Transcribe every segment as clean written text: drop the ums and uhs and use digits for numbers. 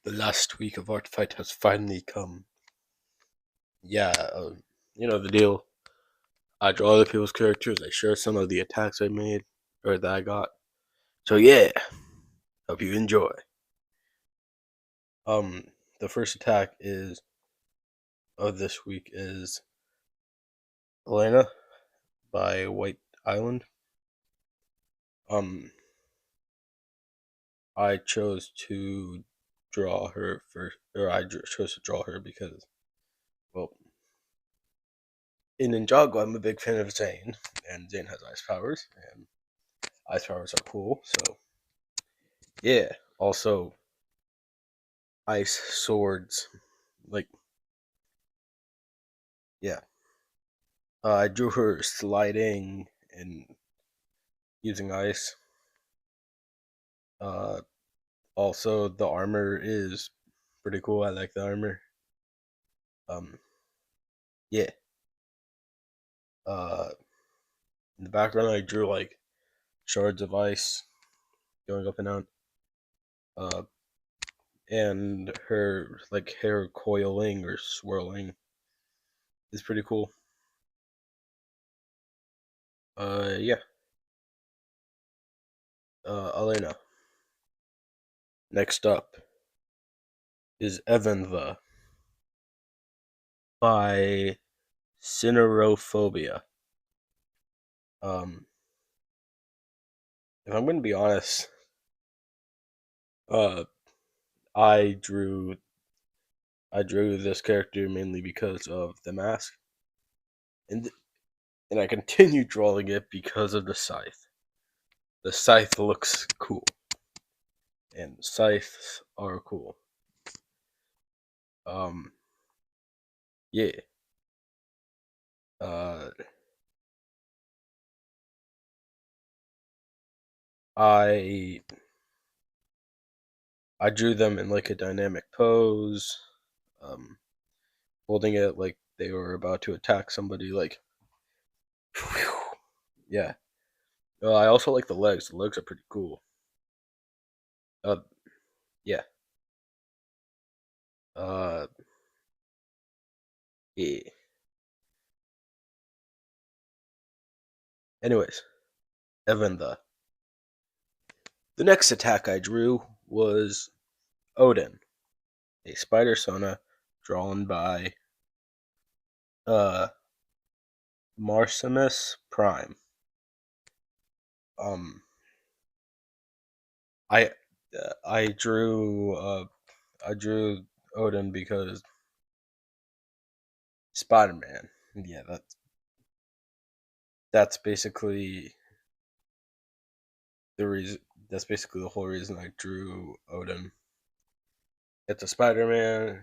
The last week of Artfight has finally come. Yeah, you know the deal. I draw other people's characters. I share some of the attacks I made or that I got. So yeah, hope you enjoy. The first attack is of this week is Elena by White Island. Um, I chose to draw her first, or chose to draw her because, well, in Ninjago, I'm a big fan of Zane, and Zane has ice powers, and ice powers are cool. So yeah, also ice swords, like yeah. I drew her sliding and using ice. Uh, Also the armor is pretty cool. I like the armor. Um, yeah. Uh, in the background, I drew like shards of ice going up and down. Uh, and her like hair coiling or swirling is pretty cool. Yeah. Elena. Next up is Evanva by Cinerophobia. Um, if I'm going to be honest, uh, I drew I drew this character mainly because of the mask, and and I continue drawing it because of the scythe. The scythe looks cool, and scythes are cool. Um, yeah. Uh, I I drew them in like a dynamic pose, um, holding it like they were about to attack somebody. Like, yeah. I also like the legs. The legs are pretty cool. Uh, yeah. Uh, yeah. Anyways, Evan the next attack I drew was Odin, a spider sona drawn by uh Marcimus Prime. Um, I I drew I drew Odin because Spider Man. Yeah, that's basically the reason. That's basically the whole reason I drew Odin. It's a Spider Man.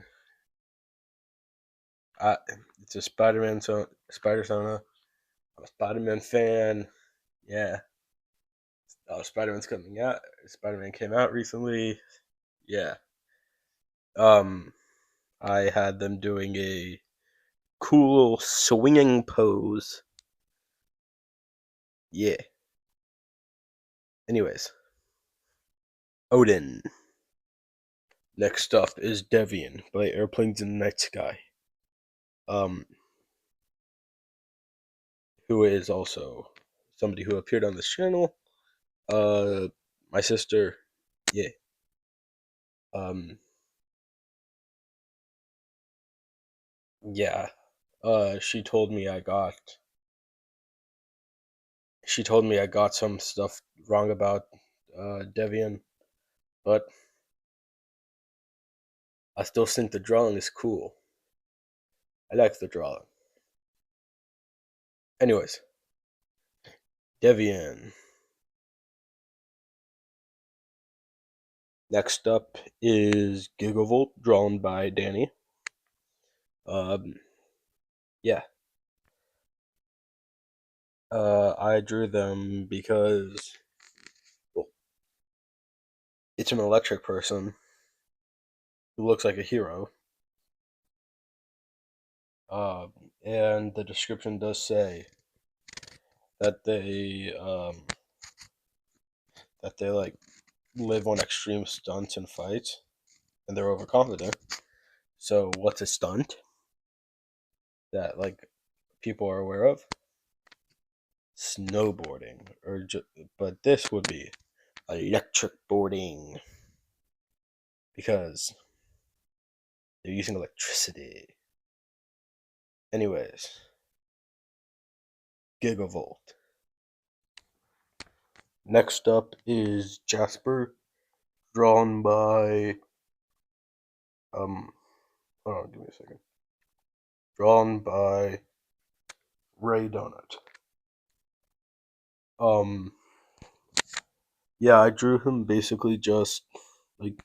It's a Spider Man Spider Sona. I'm a Spider Man fan. Yeah. Spider Man's coming out. Spider Man came out recently. Yeah. Um, I had them doing a cool swinging pose. Yeah. Anyways, Odin. Next up is Devian by Airplanes in the Night Sky. Um, who is also somebody who appeared on this channel. Uh, my sister. Yeah. Um, yeah. She told me I got some stuff wrong about Devian, but I still think the drawing is cool. I like the drawing. Anyways, Devian. Next up is Gigavolt, drawn by Danny. Um, yeah. I drew them because, well, it's an electric person who looks like a hero. And the description does say that they like live on extreme stunts and fights, and they're overconfident. So what's a stunt that like people are aware of? Snowboarding, but this would be electric boarding because they're using electricity. Anyways, Gigavolt. Next up is Jasper, drawn by hold on, give me a second. Drawn by Ray Donut. Um, yeah, I drew him basically just like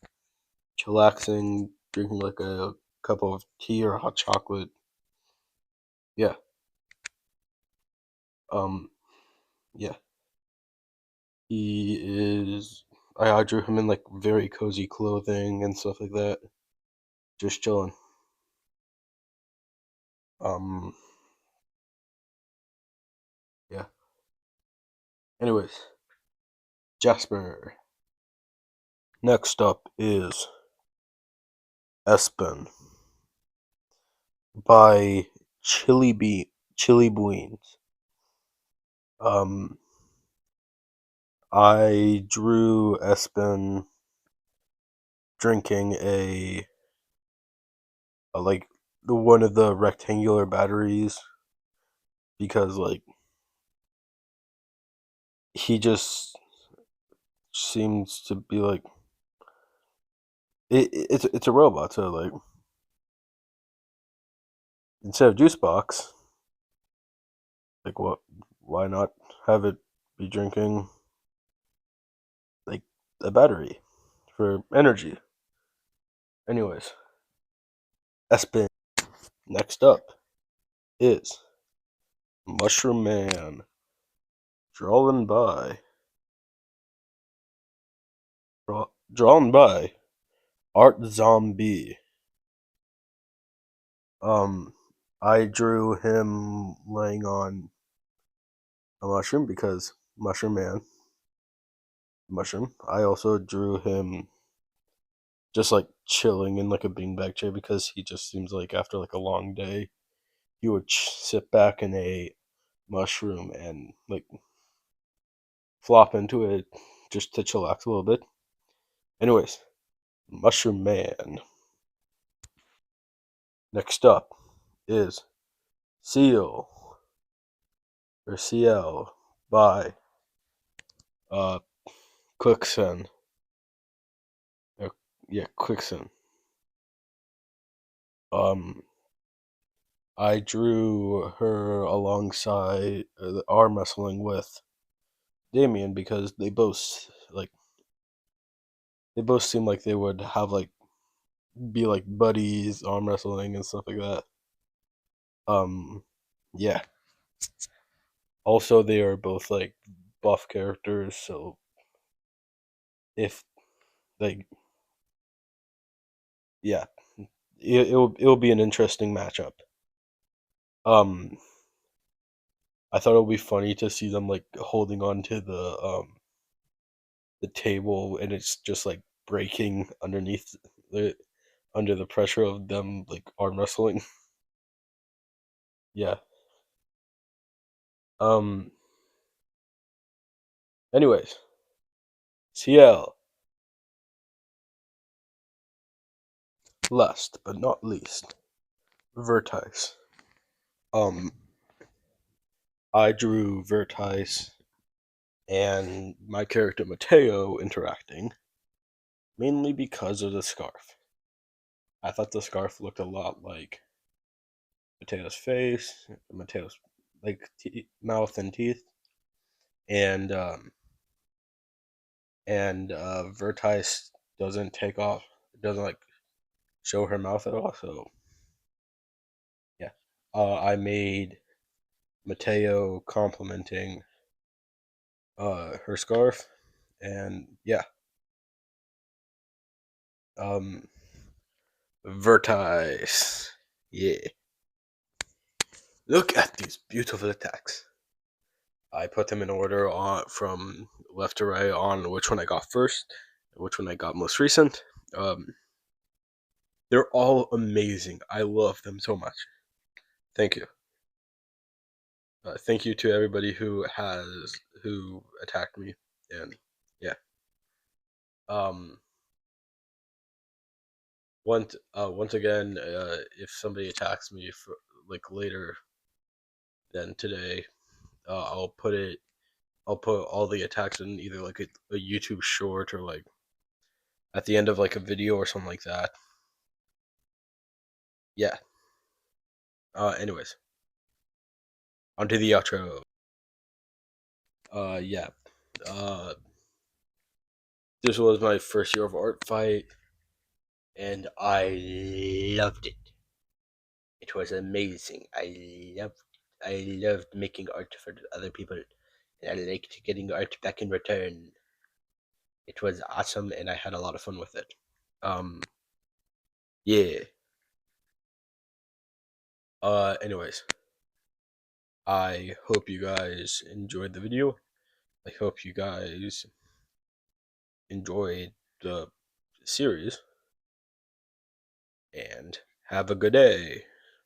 chillaxing, drinking like a cup of tea or hot chocolate. Yeah. Um, yeah. He is. I drew him in like very cozy clothing and stuff like that, just chilling. Um, yeah. Anyways, Jasper. Next up is Espen by Chili Beans. Um, I drew Espen drinking a like the one of the rectangular batteries because like he just seems to be like it's a robot, so like instead of juice box, like what, why not have it be drinking like a battery for energy? Anyways, Espen. Next up is Mushroom Man, drawn by drawn by Art Zombie. Um, I drew him laying on a mushroom because Mushroom Man, mushroom. I also drew him just like chilling in like a beanbag chair because he just seems like after like a long day, he would sit back in a mushroom and like flop into it just to chillax a little bit. Anyways, Mushroom Man. Next up is Seal or CL by uh Quicksen. Uh, yeah, Quicksen. Um, I drew her alongside arm wrestling with Damien because they both seem like they would have like be like buddies arm wrestling and stuff like that. Um, yeah. Also, they are both like buff characters, so if like yeah, it'll be an interesting matchup. Um, I thought it would be funny to see them like holding on to the table and it's just like breaking underneath the under the pressure of them like arm wrestling. Yeah. Um. Anyways, CL. Last but not least, Vertice. Um. I drew Vertice and my character Mateo interacting mainly because of the scarf. I thought the scarf looked a lot like Mateo's face, Mateo's like mouth and teeth, and Vertice doesn't take off, doesn't like show her mouth at all. So yeah, I made Mateo complimenting her scarf, and yeah, um, Vertice, yeah. Look at these beautiful attacks. I put them in order on from left to right on which one I got first, which one I got most recent. Um, They're all amazing. I love them so much. Thank you. Thank you to everybody who attacked me, and yeah. Um, once again, if somebody attacks me for like later than today, I'll put it. I'll put all the attacks in either like a YouTube short or like at the end of like a video or something like that. Yeah. Anyways, onto the outro. Yeah. Uh, this was my first year of Artfight, and I loved it. It was amazing. I loved making art for other people, and I liked getting art back in return. It was awesome, and I had a lot of fun with it. Um, yeah. Anyways, I hope you guys enjoyed the video. I hope you guys enjoyed the series, and have a good day.